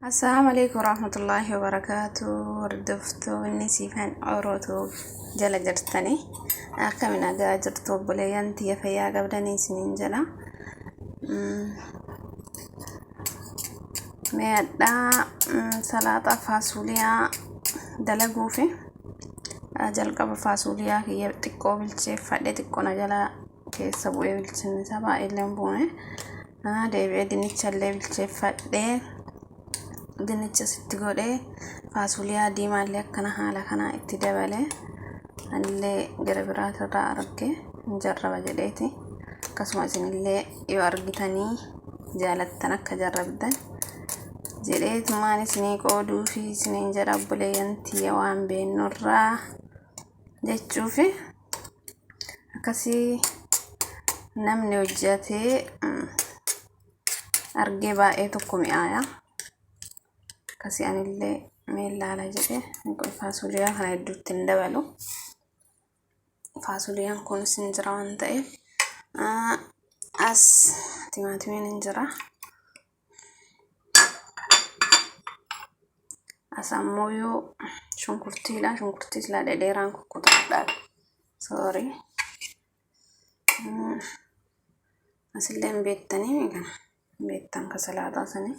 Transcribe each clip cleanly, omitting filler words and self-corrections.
السلام عليكم ورحمة الله وبركاته. وردفتو النسيفان عروتو جلا جرتني كمنا دا جرتو بليان تيا فيا قبلني سنين جلا ميدا سلطة فاصوليا دلقو في جلقة فاصوليا هي تكو بالشيف فدي تكونا جلا كيسا بوي بالشن سبا إلين بوني ديبي دينيشالي بالشيف فدي dinicha sitti godhe faasuliyaa diimaallee akkana haala kana itti dabale anillee gara biraatirraa arge jarraba jedheeti akkasuma isinillee yoo argitanii jaalattan akka jarrabdan jedheetumaan isinii qooduu fi isiniin jedha obboleeyyantii waan beennurraa jechuufi akkasii namni hojjatee argee baay'ee tokko mi'aaya. Kasi anillee meellala jedhe faasuliyaa kana hedduutti hin dabalu. Faasuliyaan kun sin jira waan ta'eef as timaatimiin hin jira. As ammoo yoo shunkurtii silaa dhedheeraan kukkutadha. Sorry. Asillee beektanii kana beektan ka salaataa sanii.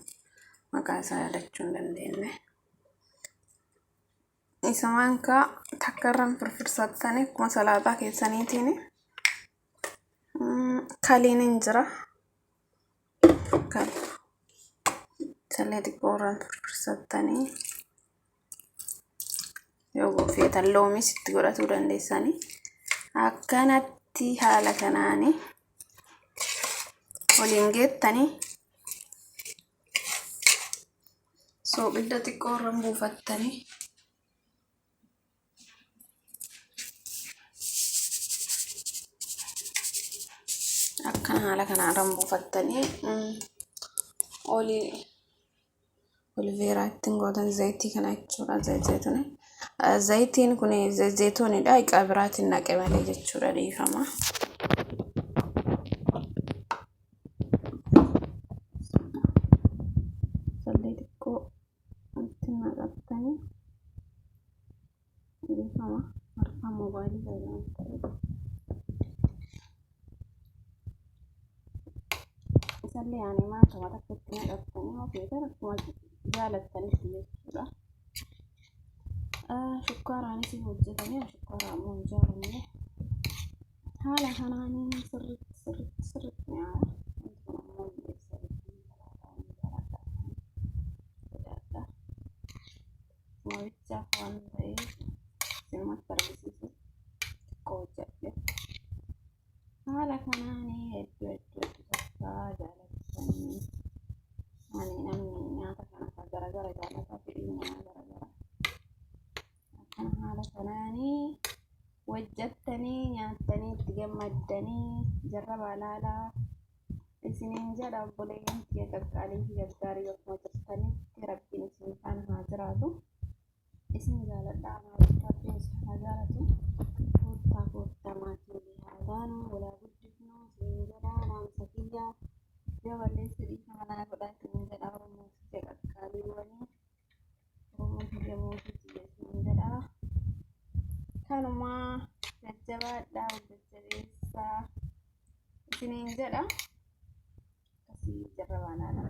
Maka saya dachuun dandeenye. Isumaan ka takkarran firfirsattanii akkuma salaataa keessaniitiin kaliin hin jira. Sallee xiqqoorran firfirsattanii yoo feetan loomis itti godhatuu dandeessanii akkanatti haala kanaanii waliin geettanii soqilda xiqqoorran buufattanii akkana haala kanarran buufattanii oliveeraa ittiin gootan zayitii kana jechuudha. Zayitiin kun zayitoonidha. Iqaa biraatiin naqe malee jechuudha dhiifama. Sallee xiqqoo ittiin naqattanii dhiifama harka moobaayilii fayyadamuun ta'edha. Sallee yaani maatuma takka itti naqattanii ofeetan akkuma jaalattanitti jechuudha. Shukkaaraanis hojjetanii shukkaara ammoo hin jaalanne haala kanaanii sirriitti mi'aawa. Mo'icha waan ta'eef sinumatti argisiisu xiqqoo hojjedhe haala kanaanii hedduu takkaa jaalattanii ani namni nyaata kana garagara jaalataa fedhii nyaata garagara akkana haala kanaanii hojjettanii nyaattanii itti gammaddanii jarrabaa laalaa isiniin jedha obboleeyyantii qaqqaalii fi gaggaarii akkuma jirtanitti rabbiin isin faana haa jiraatu. Isin jaaladhaa maaliif haa jaalatu fuuttaa maatii haadhaan walaa guddifnuu isin jedhaa naamsa kiyyaa yoo balleessi dhiisa manaa godhaatiin jedha oromoo fi qaqqaaliiwwanii oromoo biyya mootiitti isin jedhaa kanumaa jajjabaadhaa jajjabeessaa isiniin jedha akkasii jarrabaa laalaa.